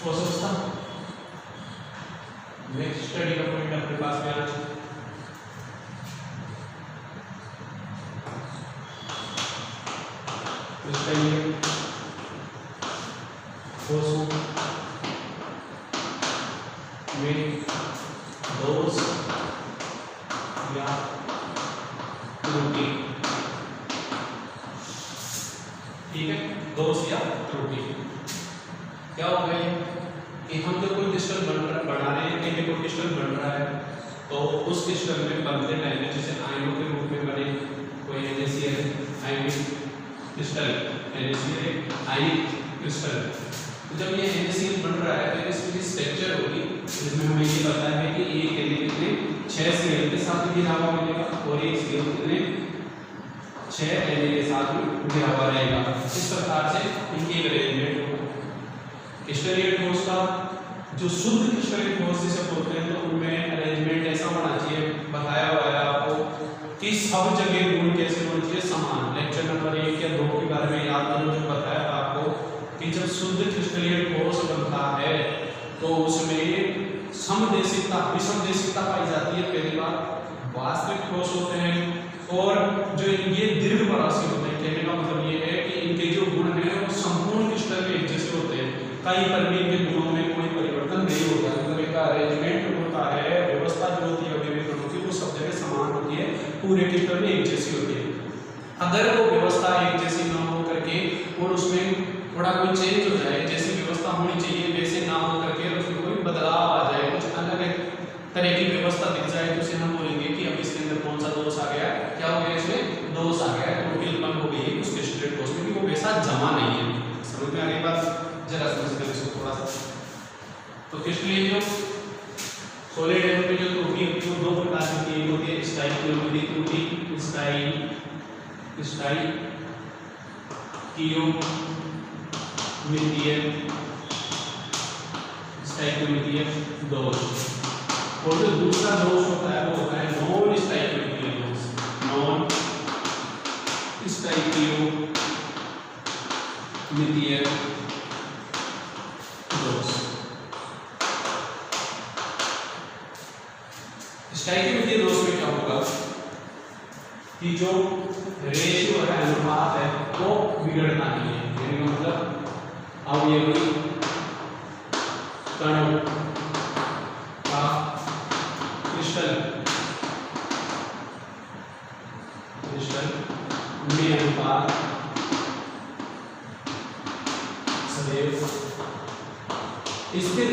हो सकता next study का पॉइंट अपने पास में आज इसलिए also make those या त्रुटि, ठीक है, दोष या त्रुटि क्या हो गए कि हम जब कोई क्रिस्टल बना रहे हैं, कहीं कोई क्रिस्टल बन रहा है तो उस क्रिस्टल में बनते टाइम जैसे आयनों के रूप में बने कोई NaCl आयनिक क्रिस्टल, NaCl आयनिक क्रिस्टल, तो जब ये NaCl बन रहा है तो इसकी स्ट्रक्चर होगी जिसमें हमें ये पता है कि एक कितने 6 Cl के साथ घिरा हुआ मिलेगा और एक Cl कितने 6 Na के साथ में घिरा हुआ रहेगा। इस प्रकार से इनकी अरेंजमेंट होगा। क्रिस्टलीय ठोस का जो शुद्ध क्रिस्टलीय ठोस जिसे बोलते हैं तो उनमें अरेंजमेंट ऐसा होना चाहिए, बताया हुआ है आपको कि सब जगह गुण कैसे होने चाहिए समान। लेक्चर नंबर 1 या 2 के बारे में याद करो जो बताया था आपको कि जब शुद्ध क्रिस्टलीय ठोस बनता है तो उसमें समदेशिकता विषमदेशिकता पाई जाती है पहली बार। वास्तविक ठोस होते हैं और जो ये दीर्घपरासी होते हैं, कहने का मतलब ये है कि इनके जो गुण हैं वो संपूर्ण क्रिस्टल में एक जैसे होते हैं, कई पर भी इनके गुणों में कोई परिवर्तन नहीं होता। मतलब एक अरेंजमेंट होता है, व्यवस्था जो होती है विभिन्न गुणों की वो सब जगह समान होती है, पूरे क्रिस्टल में एक जैसी होती है। अगर वो व्यवस्था एक जैसी ना हो करके और उसमें थोड़ा कोई चेंज हो जाए, जैसी व्यवस्था होनी चाहिए वैसे ना हो करके उसमें कोई बदलाव आ जाए, कुछ अलग तरह की व्यवस्था दिख जाए तो उसे हम बोलेंगे कि अब इसके अंदर कौन सा दोष आ गया, क्या हो गया, इसमें दोष आ गया, त्रुटि उत्पन्न हो गई है उस क्रिस्टलीय ठोस में कि वो वैसा जमा नहीं है। समझ में आ गई बात? जरा समझते हैं इसको थोड़ा सा। तो क्रिस्टलीय जो सॉलिड है उनमें जो त्रुटि होती है वो दो प्रकार की होती है, स्टाइकियोमेट्रिक त्रुटि, स्टाइकियोमेट्रिक दोष। और जो दूसरा दोष होता है वो होता है नॉन स्टाइकियोमेट्रिक दोष। नॉन स्टाइकियोमेट्रिक दोष। स्टाइकियोमेट्रिक दोष में क्या होगा कि जो रेशियो है, अनुपात है वो बिगड़ना नहीं है। यानी मतलब अवयवी कणों का क्रिस्टल में अनुपात सदैव स्थिर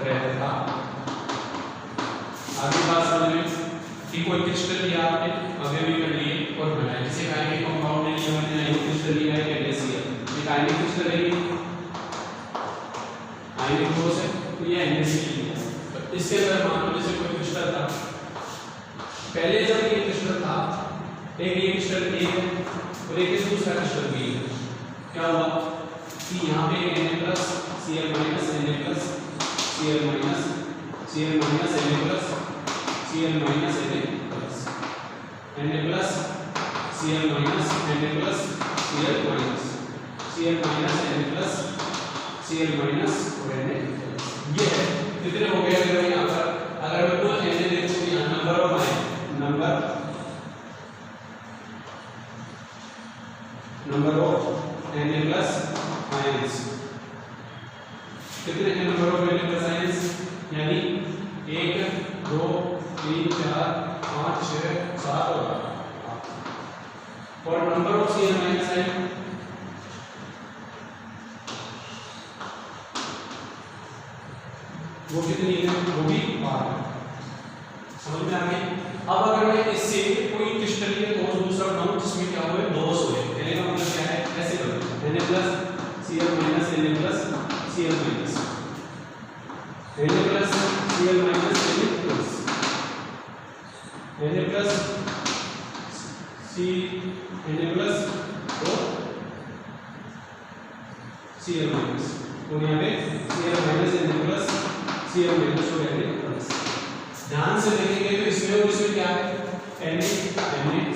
रहता है, आगे बात समझ में कि कोई क्रिस्टल लिया आपने अवयवी कर लिए और बनाया, जैसे आयनिक कंपाउंड ने लिया, मैंने आयनिक क्रिस्टल लिया है NaCl, एक आयनिक क्रिस्टल है, आयनिक ठोस है तो ये NaCl लिया। तो इसके अंदर मान लो जैसे कोई क्रिस्टल था, पहले जब ये क्रिस्टल था एक ये क्रिस्टल A है और एक दूसरा क्रिस्टल B है, क्या हुआ कि यहाँ पे Na+Cl- Na+Cl- Cl- Na+Cl- Na+, Na+Cl- Cl- और Na। ये है कितने हो गए अगर यहाँ पर, अगर मैं कुल Na देखूं यहाँ number of ion, number of Na+ ions कितने हैं? नंबर ऑफ Na+ आयंस यानी 1 2 3 4 5 6 7 और नंबर ऑफ Cl- आयन वो कितनी है? वो भी 12। समझ में आ गई? अब अगर मैं इससे कोई क्रिस्टलीय ठोस दूसरा बनाऊं जिसमें क्या हुए दोष हुए, कहने का मतलब क्या है, ऐसे करो Na+Cl- Na+Cl- Cl- और यहाँ पे Cl- Na+Cl- ध्यान से देखेंगे तो इसमें और इसमें क्या है, NaCl-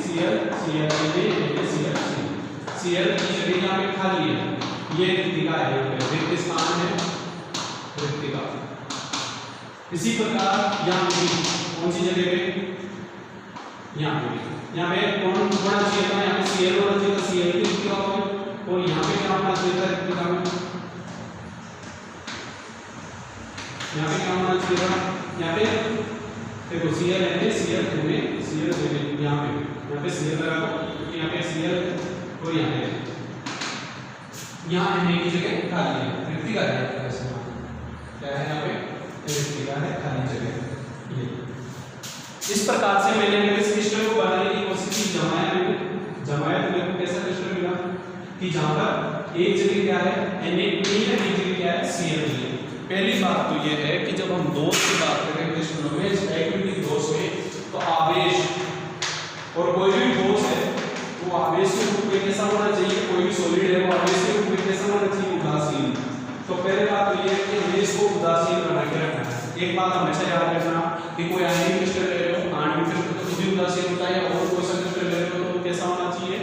Cl- Na- NaCl- Cl की जगह यहाँ पे खाली है, ये रिक्तिका है, रिक्त स्थान है रिक्तिका। इसी प्रकार यहाँ पे कौन सी जगह पे, यहाँ पे कौन होना चाहिए था, यहाँ पे Cl होना चाहिए था, Cl की रिक्तिका होगी। और यहाँ पे क्या होना चाहिए था रिक्तिका में, यहाँ पे क्या होना चाहिए था, यहाँ पे देखो Cl है, Cl में Cl यहाँ पे Cl लगा दो, क्योंकि यहाँ पे Cl और यहाँ रहने की जगह खाली है, रिक्तिका है, क्या है यहाँ पे रिक्तिका है, खाली जगह। ये इस प्रकार से मैंने इस क्रिस्टल को बनाने की कोशिश की, जमाया तो मेरे को कैसा क्रिस्टल मिला कि जहाँ पर एक जगह क्या है Na एक जगह क्या है Cl है। पहली बात तो ये है कि जब हम दोष की बात करें क्रिस्टलों में, स्टैग्नेटिक दोष में, तो आवेश और कोई भी दोष है वो आवेश के रूप में कैसा होना चाहिए, कोई भी सॉलिड है वो आवेश के रूप में कैसा होना चाहिए, उदासीन। तो पहले बात तो ये है कि हमें इसको उदासीन बना के रखना है। एक बात हमेशा याद रखना कि कोई आयनिक क्रिस्टल ले रहे हो, आयनिक क्रिस्टल तो भी उदासीन होता है, और कोई सा क्रिस्टल ले रहे हो तो कैसा होना चाहिए,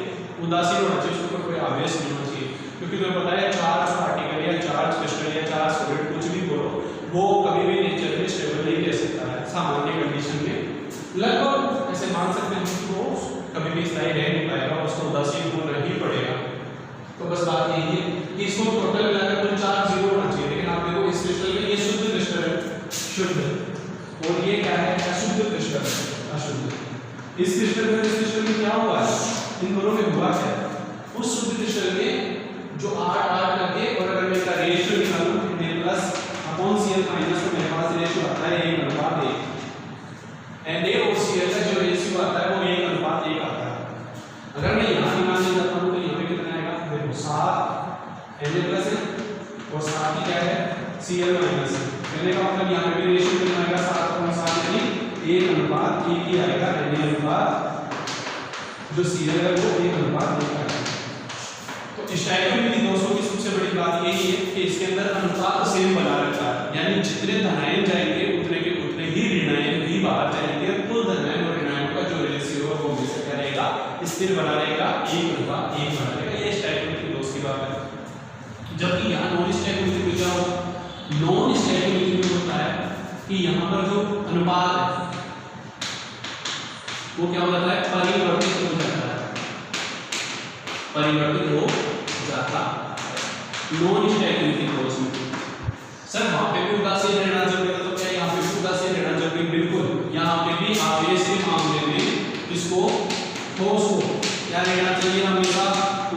उदासीन होना चाहिए, उसके ऊपर कोई आवेश नहीं होना चाहिए। क्योंकि तुम्हें पता है चार्ज पार्टिकल या चार्ज क्रिस्टल या चार्ज सॉलिड कुछ भी बोलो, वो कभी भी नेचर में स्टेबल नहीं रह सकता है। सामान्य कंडीशन में लगभग ऐसे मान सकते हैं कि वो कभी भी स्थायी रह नहीं पाएगा, उसको उदासीन होना ही पड़ेगा। तो बस बात यही है कि इसको टोटल मिलाकर कुल चार्ज 0 होना चाहिए। लेकिन आप देखो इस क्रिस्टल में ये शुद्ध क्रिस्टल है, शुद्ध, और ये क्या है अशुद्ध क्रिस्टल है, अशुद्ध। इस क्रिस्टल में इस क्रिस्टल में क्या हुआ है, इन दोनों में हुआ क्या, उस शुद्ध क्रिस्टल में जो R करके, और अगर मैं इसका रेशियो निकालूं Na+Cl- तो मेरे पास रेशियो आता है 1:1। Na और Cl का जो रेशियो आता है वो 1:1 आता है। अगर मैं यहाँ निकालने जाता हूँ तो यहाँ पे कितना आएगा, देखो 7 Na+ है और 7 ही क्या है Cl- है। कहने का मतलब यहाँ पे रेशियो कितना आएगा 7:7 यानी 1:1 ही आएगा। Na अनुपात जो Cl है वो 1:1 आएगा। तो स्टैग्नेटिक दोषों की सबसे बड़ी बात यही है कि इसके अंदर अनुपात सेम बना रहता है, यानी जितने धनायन जाएंगे उतने के उतने ही ऋणायन भी बाहर जाएंगे। कुल धनायन और ऋणायन का जो रेशियो है वो हमेशा क्या रहेगा, स्थिर बना रहेगा, 1:1 बना रहेगा। ये स्टैग्नेटिक दोष की बात है। जबकि यहाँ नॉन स्टैग्नेटिक में क्या होगा, नॉन स्टैग्नेटिक में होता है कि यहाँ पर जो अनुपात है वो क्या हो जाता है, परिवर्तित हो जाता है, परिवर्तित हो जाता नॉन स्टैग्नेटिक दोष में। सर वहां पे भी उदासीन रहना जरूरी है, तो क्या यहाँ पे भी उदासीन रहना जरूरी? बिल्कुल, यहाँ पे भी आवेश के मामले में इसको ठोस को क्या रहना चाहिए, हमेशा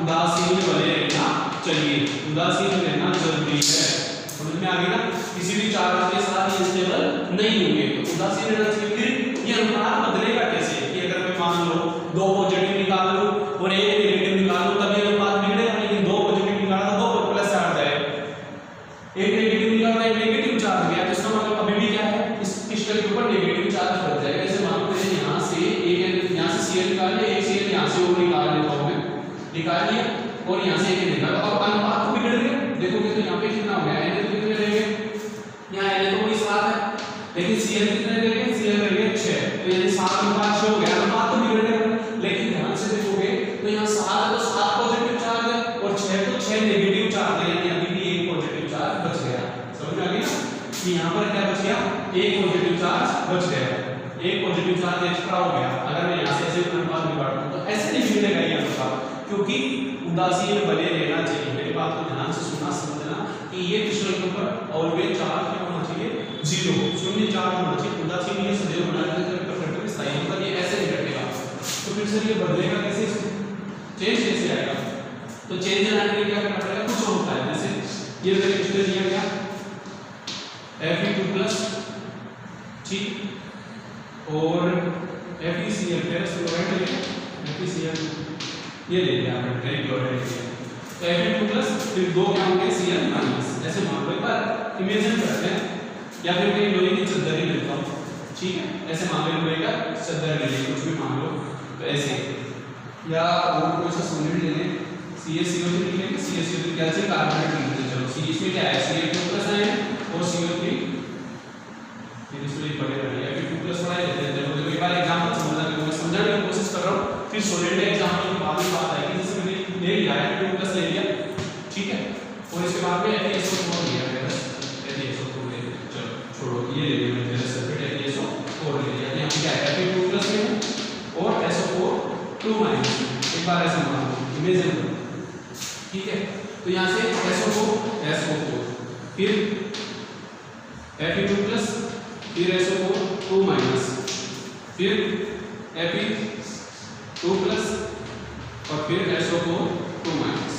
उदासीन बने रहना चाहिए, उदासीन रहना जरूरी है। समझ में आ गई ना, किसी भी चार्ज के साथ ये स्टेबल नहीं होंगे तो उदासीन रहना चाहिए। फिर ये अनुपात बदलेगा कैसे, कि अगर मैं मान लो 2 पॉजिटिव निकाल लूं और 1 नेगेटिव निकाल लूं तब ये अनुपात बिगड़ेगा, लेकिन 2 पॉजिटिव निकाला तो 2 प्लस चार्ज आएगा, 1 नेगेटिव निकाला 1 नेगेटिव चार्ज गया, तो इसका मतलब अभी भी क्या है, इस क्रिस्टल के ऊपर नेगेटिव चार्ज बढ़ जाएगा। जैसे मान लो मैंने यहाँ से एक यहाँ से Cl निकाल लिया, एक Cl यहाँ से और निकाल लेता हूँ मैं, निकाल लिया और यहाँ से एक निकाला, और अनुपात तो बिगड़ गया। देखोगे तो यहाँ पे कितना हो गया, Na तो कितने रह गए, यहाँ Na तो कोई 7 है, लेकिन Cl कितने रह गए, Cl रह गए 6, तो यानी 7:6 हो गया, अनुपात तो बिगड़ गया। लेकिन ध्यान से देखोगे तो यहाँ 7 है तो 7 पॉजिटिव चार्ज है और 6 तो 6 नेगेटिव चार्ज है, यानी अभी भी 1 पॉजिटिव चार्ज बच गया। समझ में आ गया कि यहाँ पर क्या बच गया, 1 पॉजिटिव चार्ज बच गया, 1 पॉजिटिव चार्ज एक्स्ट्रा हो गया। अगर मैं यहाँ से ऐसे अनुपात बिगाड़ता हूँ तो ऐसे नहीं बिगड़ेगा ये अनुपात, क्योंकि उदासीन बने रहना चाहिए। मेरी बात को ध्यान से सुनना, समझना कि ये क्रिस्टल के ऊपर ऑलवेज चार्ज क्या होना चाहिए, 0 शून्य चार्ज होना चाहिए। उदासीन ये सदैव बना रहता है, परफेक्टली स्थायी होगा, ये ऐसे नहीं घटेगा। तो फिर सर ये बदलेगा कैसे, चेंज कैसे आएगा, तो चेंज आने के लिए क्या करना पड़ेगा, कुछ होता है। जैसे ये मैंने क्रिस्टल दिया गया Fe2+, ठीक, और FeCl फ्लोराइड ले, FeCl ये ले लिया आपने, ट्राइक्लोराइड ले लिया, तो Fe2+ फिर 2 क्या होंगे Cl-, ऐसे मान लो। एक बार इमेजिन करते हैं, या फिर मैं लोहे की चद्दर ही लेता हूँ, ठीक है, ऐसे मान लो लोहे का चद्दर ले लें, कुछ भी मान लो, तो ऐसे, या और कोई सा सॉलिड ले लें, CaCO3 लिख लेंगे, CaCO3 कैल्शियम कार्बोनेट लिख लेते हैं। चलो सी इसमें क्या है, Cl2+ है और CO3 फिर इसमें पड़े रहिए, Fe2+ पढ़ाई लेते हैं। देखो एक बार एग्जांपल समझना, देखो मैं समझाने की कोशिश कर रहा हूँ, फिर सॉलिड एग्जांपल के बाद में बात आएगी। जैसे मैंने ले लिया Fe2+ ले लिया, ठीक है, इमेजिन, ठीक है। तो यहाँ से SO4 फिर Fe2 प्लस, फिर SO4 2 माइनस, फिर Fe2 प्लस और फिर SO4 2 माइनस,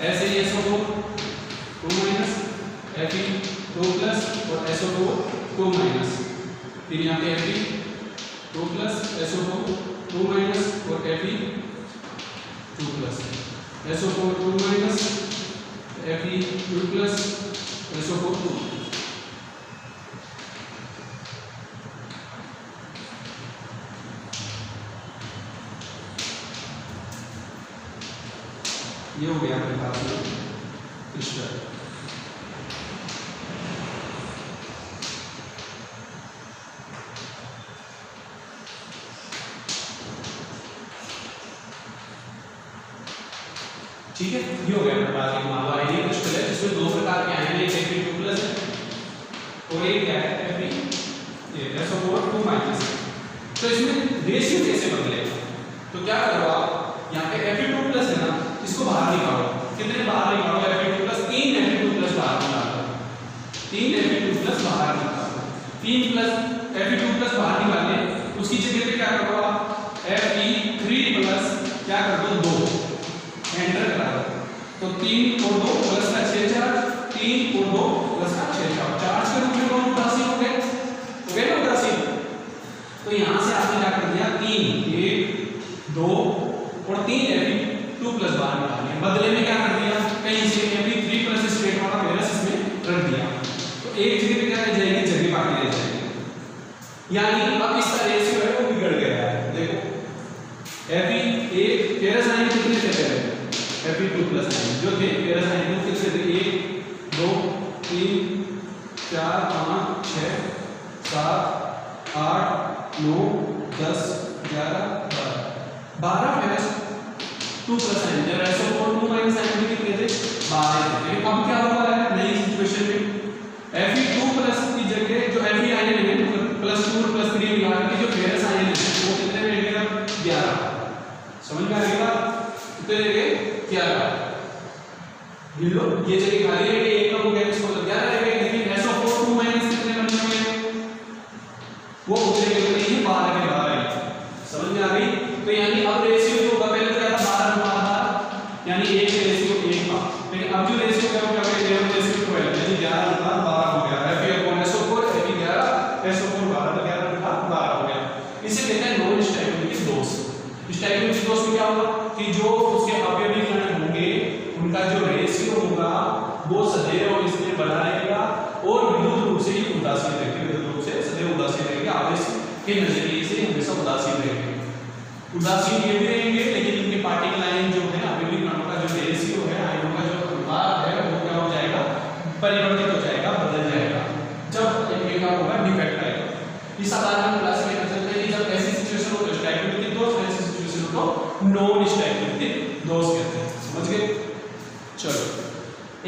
ऐसे ही SO4 2 माइनस, Fe2 प्लस और SO4 2 माइनस, फिर यहाँ पे Fe2 प्लस SO4 2 माइनस और Fe2 plus SO4 2 minus, Fe2 plus SO4 2। ये हो गया अपने पास में क्रिस्टल। ठीक है, ये हो गया अपने पास एक मान लो आइडियल क्रिस्टल है जिसमें दो प्रकार के आयन है, एक Fe2 प्लस है और एक क्या है SO4 2 माइनस। तो इसमें रेशियो कैसे बदलेगा? तो क्या करो आप, यहाँ पे Fe2 प्लस है ना, इसको बाहर निकालो। कितने बाहर निकालो? Fe2 प्लस 3 Fe2 प्लस बाहर निकालो, 3 Fe2 प्लस बाहर निकालो, 3 प्लस Fe2 प्लस बाहर निकालने, उसकी जगह पे क्या करो आप Fe3 प्लस क्या कर दो 2 एंटर करा दो। तो 3 और 2 प्लस का 6 चार्ज, 3 और 2 प्लस का 6 चार्ज के रूप में कौन उदासीन हो गए? हो गए ना उदासीन। तो यहाँ से आपने क्या कर दिया 3 1 2 और 3 Fe2 प्लस बाहर निकालिए। बदले में क्या कर दिया, कहीं से Fe3 प्लस स्टेट वाला वैलेंस इसमें रख दिया। तो एक जगह पे क्या रह जाएगी, जगह बाकी रह जाएगी। यानी अब इसका रेशियो है वो बिगड़ गया है। देखो Fe1 पेरस आयन कितने थे पहले? Fe2 प्लस आयन जो थे पेरस आयन वो कितने थे? 1 2 3 4 5 6 7 8 9 10 11 12 पेरस 2 प्लस आयन। जब SO4 2 माइनस आयन भी कितने थे? 12 थे। लेकिन अब क्या हुआ है नई सिचुएशन में, Fe2 प्लस की जगह जो Fe आयन है प्लस 2 और प्लस 3 मिला के जो पेरस आयन है वो कितने रहेगा? 11। समझ में आएगा? कितने रहेंगे? 11। लो ये जगह खाली है, एक का हो गया, इसको 11 रहेगा। लेकिन SO4 2 माइनस कितने बन जाएंगे? वो उतने के नहीं है, 12 के 12। समझ में आ गई? तो यानी अब रेशियो जो होगा, पहले तो क्या था 12 यानी 1 के रेशियो 1 का, लेकिन अब जो रेशियो क्या होगा 11 रेशियो 12 यानी 11 अनुपात 12 हो गया। Fe/SO4 Fe 11 SO4 12 तो 11 अनुपात 12 हो गया। इसे कहते हैं नॉन स्टैबिलिटी दोष। स्टैबिलिटी दोष में क्या होगा कि जो उसके अवयवी कण होंगे उनका जो रेशियो होगा वो सदैव इसमें बना रहेगा और विद्युत रूप से उदासीन रहेगा, विद्युत रूप से सदैव उदासीन रहेगा, आवेश के नजरिए से हमेशा उदासीन रहेंगे। उदासीन ये भी रहेंगे लेकिन इनके पार्टिकल आयन जो है अवयवी कणों का जो रेशियो है, आयनों का जो अनुपात है वो क्या हो जाएगा? परिवर्तित हो जाएगा, बदल जाएगा जब इनमें क्या होगा? डिफेक्ट आएगा। इस आधार पर क्लास में चलते हैं कि जब ऐसी सिचुएशन हो तो स्टैबिलिटी दोष, ऐसी सिचुएशन हो तो नॉन स्टैबिलिटी दोष कहते हैं। समझ गए? चलो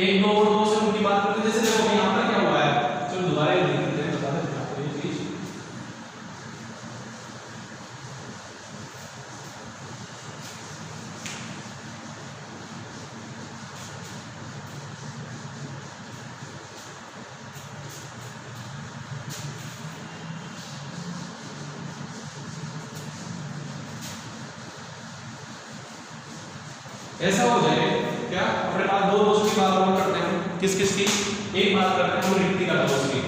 एक दो और दोष की बात करते हैं। जैसे देखो यहाँ पर क्या हुआ है, चलो दोबारा देख लेते हैं, बता देते हैं आपको ये चीज। ऐसा हो जाए क्या, अपने पास दो दोषों की बात और करते हैं। किस किस की? एक बात करते हैं वो रिक्ति का दोष की,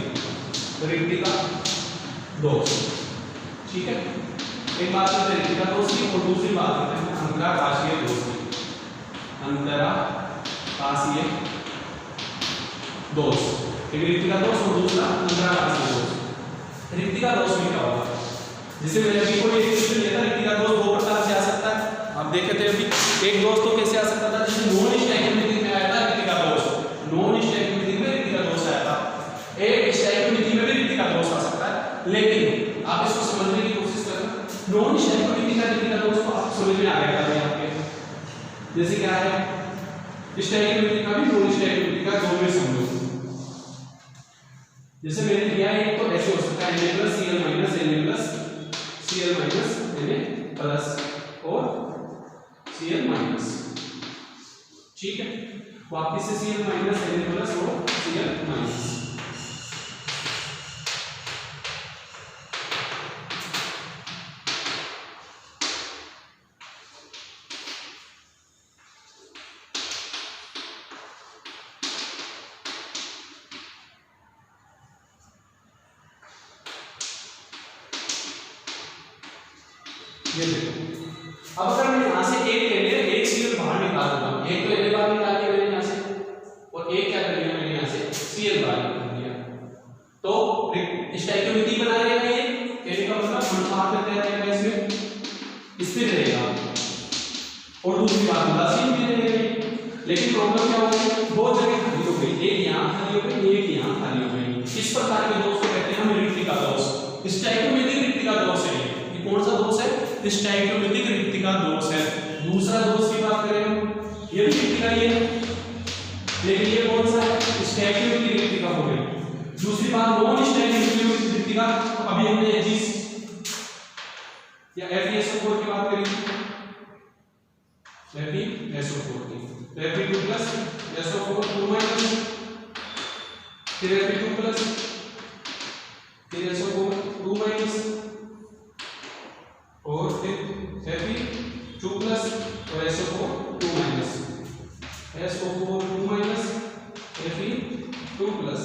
रिक्ति का दोष, ठीक है। एक बात करते हैं रिक्ति का दोष की और दूसरी बात करते हैं अंतराकाशीय दोष की। अंतराकाशीय दोष, एक रिक्ति का दोष और दूसरा अंतराकाशीय दोष। रिक्ति का दोष में क्या होगा? जैसे मैंने अभी कोई एक क्वेश्चन लिया था, रिक्ति का दोष दो प्रकार से आ सकता है। आप देखे थे अभी एक दोष तो कैसे आ सकता था, जैसे नॉन स्टैबिलिटी में आया था रिक्ति का दोष, नॉन स्टैबिलिटी में रिक्ति का दोष आया था। एक स्टैबिलिटी में भी रिक्ति का दोष आ सकता है, लेकिन आप इसको समझने की कोशिश करें। नॉन स्टैबिलिटी का रिक्ति का दोष तो आप समझ में आ गया था आपके, जैसे क्या है स्टैबिलिटी का भी नॉन स्टैबिलिटी का दो में समझो। जैसे मैंने किया है, एक तो ऐसे हो सकता है Na Cl Na Cl Na और Cl माइनस, ठीक है, वापिस से Cl माइनस Na प्लस और Cl माइनस। ये देखो, अब अगर मैं यहां से एक ले लिया, एक Cl बाहर निकाल दूंगा, एक तो Na बाहर निकाल दिया मैंने यहां से, और एक क्या कर लिया मैंने यहां से Cl बाहर निकाल दिया, तो स्टोइकियोमेट्री बना रहेगा ये, कहने का मतलब अनुपात में क्या रहेगा, इसमें स्थिर रहेगा, और दूसरी बात उदासीन भी रहेगी। लेकिन प्रॉब्लम क्या हो गई, दो जगह खाली हो गई, एक यहां खाली हो गई, एक यहां खाली हो गई। इस प्रकार के दोष को कहते हैं हम रिक्तिका दोष। स्टोइकियोमेट्रिक रिक्तिका दोष है, ये कौन सा दोष है, स्टोइकियोमेट्रिक रिक्तिका दोष है। दूसरा दोष की बात करें हम, ये भी रिक्तिका ही है, लेकिन ये कौन सा है, स्टोइकियोमेट्रिक रिक्तिका हो गई। दूसरी बात नॉन स्टोइकियोमेट्रिक रिक्तिका, अभी हमने ये चीज या FeSO4 की बात करी, FeSO4 की, Fe2 प्लस SO4 2 माइनस, फिर Fe2 प्लस, फिर SO4 2 माइनस, और फिर Fe2 प्लस और SO4 2 minus, SO4 2 minus, Fe2 plus.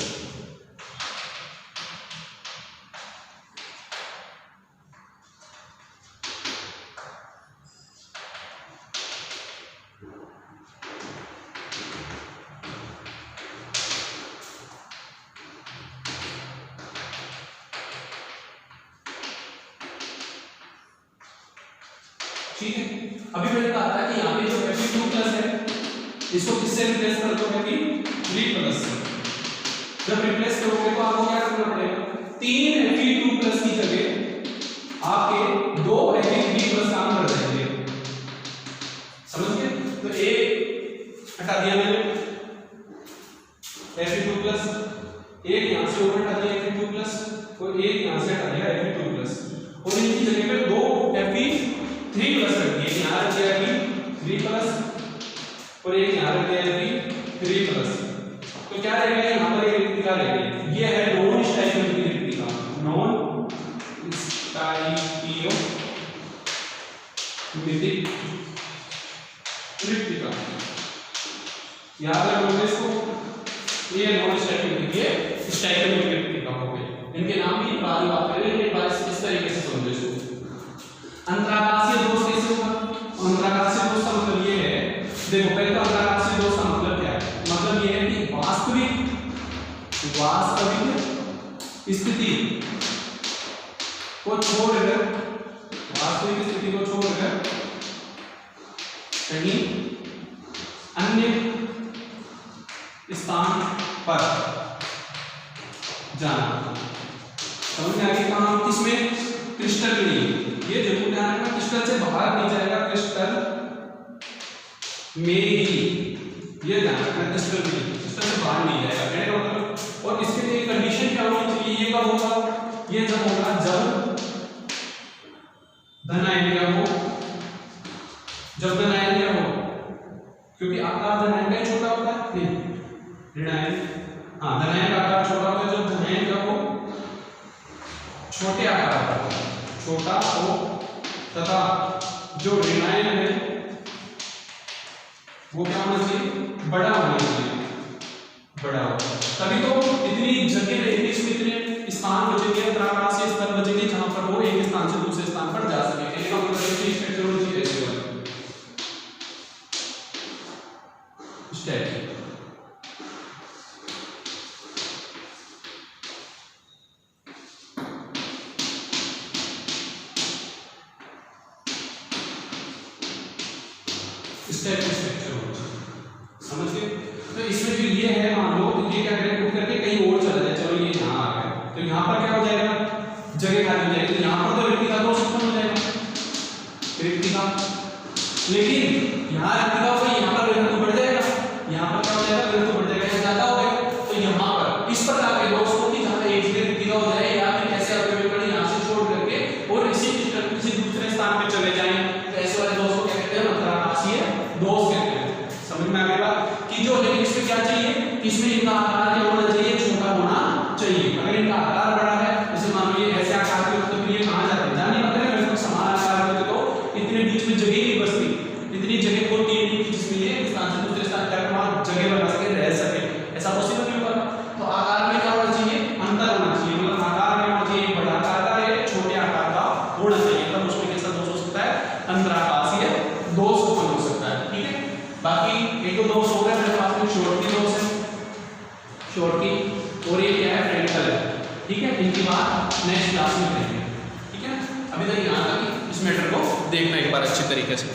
ठीक है, अभी मैंने कहा था कि यहाँ पे जो Fe2 प्लस है इसको किससे रिप्लेस कर दो, Fe3 प्लस से। जब रिप्लेस करोगे तो आपको क्या करना पड़ेगा, 3 Fe2 प्लस की जगह आपके 2 Fe3 प्लस काम कर जाएंगे, समझ गए। तो एक हटा दिया मैंने Fe2 प्लस, एक यहाँ से ऊपर हटा दिया Fe2 प्लस, और एक यहाँ से हटा दिया Fe2 प्लस, और इनकी जगह पे 2 Fe3 प्लस रख दिए, यहाँ रख दिया Fe3 प्लस और एक यहाँ रख दिया Fe3 प्लस। तो क्या रहेगा, यहाँ पर एक रिक्तिका रहेगी, ये है नॉन स्टोइकियोमेट्रिक रिक्तिका, नॉन स्टोइकियोमेट्रिक रिक्तिका, याद रखो इसको, ये नॉन स्टोइकियोमेट्रिक, ये स्टोइकियोमेट्रिक रिक्तिका हो गई। इनके नाम भी बाद में बात करेंगे, एक बार इस तरीके से समझो इसको। अंतराकाशीय दोष कैसे होगा, अंतराकाशीय दोष का मतलब ये है, देखो पहले तो अंतराकाशीय दोष का मतलब क्या है, मतलब ये है कि वास्तविक स्थिति को छोड़कर, वास्तविक स्थिति को छोड़कर कहीं अन्य स्थान पर जाना। समझ में आ गया कहां, किसमें, क्रिस्टल में नहीं, ये जरूर ध्यान रखना, क्रिस्टल से बाहर नहीं जाएगा, क्रिस्टल में ही, ये ध्यान रखना, क्रिस्टल से बाहर नहीं जाएगा, कहने का मतलब। और इसके लिए कंडीशन क्या होनी चाहिए, ये कब होगा, ये जब होगा जब धन आयन क्या हो, जब धन आयन क्या हो, क्योंकि आकार धन आयन का छोटा होता है, नहीं ऋण आयन, हाँ धन आयन का आकार छोटा होता है, जब धन आयन क्या हो छोटे आकार का, छोटा हो, तथा जो ऋण आयन है वो क्या होना चाहिए, बड़ा होना चाहिए, बड़ा हो, तभी तो इतनी जगह रहेगी, इसमें इतने स्थान बचेंगे, अंतराकाशीय स्तर बचेंगे जहां पर वो एक स्थान से दूसरे स्थान पर जा सके। कहने का मतलब है कि स्ट्रक्चरोलॉजी ऐसे होगा, स्टेट समझ गए। तो इसमें जो ये है, मान लो ये क्या करें, उठ करके कहीं और चला जाए, चलो ये यहाँ आ गया, तो यहाँ पर क्या हो जाएगा, जगह खाली हो जाएगी, तो यहाँ पर तो रिक्तिका दोष उत्पन्न हो जाएगा, रिक्तिका, लेकिन यहाँ रिक्तिका हो गई, यहाँ पर घनत्व बढ़ जाएगा, यहाँ पर क्या हो जाएगा, घनत्व बढ़ जाएगा, ज्यादा हो गया, तो यहाँ पर इस प्रकार के दोष को कि जहाँ एक जगह रिक्तिका हो जाए, या फिर ऐसे अवयव यहाँ से छोड़ करके और इसी दूसरे स्थान पे चले जाएं, तो ऐसे वाले दोष को क्या कहते हैं, अंतराकाशीय दोष कहते हैं। समझ में आ गया कि जो है इसमें क्या चाहिए कि इसमें इनका आकार क्या होना चाहिए, छोटा होना चाहिए। अगर इनका आकार बड़ा है, जैसे मान लो ये ऐसे आकार के होते तो फिर ये कहां जाते हैं, जाने पता है, अगर समान आकार होते तो इतने बीच में जगह नहीं बचती, इतनी जगह होती है नहीं कि जिसमें ये इस स्थान से दूसरे स्थान तक वहां जगह बना सके, रह सके, ऐसा पॉसिबल नहीं होगा। तो आकार में क्या होना चाहिए, अंतर होना चाहिए, मतलब आकार में होना चाहिए बड़ा आकार का या छोटे आकार का होना चाहिए, तब उसमें कैसा दोष हो सकता है, अंतराकाशीय दोष उत्पन्न हो सकता है। ठीक है, बाकी एक दो दोष हो गए मेरे पास में, शॉर्टकी दोष है, शॉर्टकी, और ये क्या है, फ्रैंकल है। ठीक है, इनकी बात नेक्स्ट क्लास में करेंगे। ठीक है, अभी तक यहाँ तक इस मैटर को देखना एक बार अच्छे तरीके से।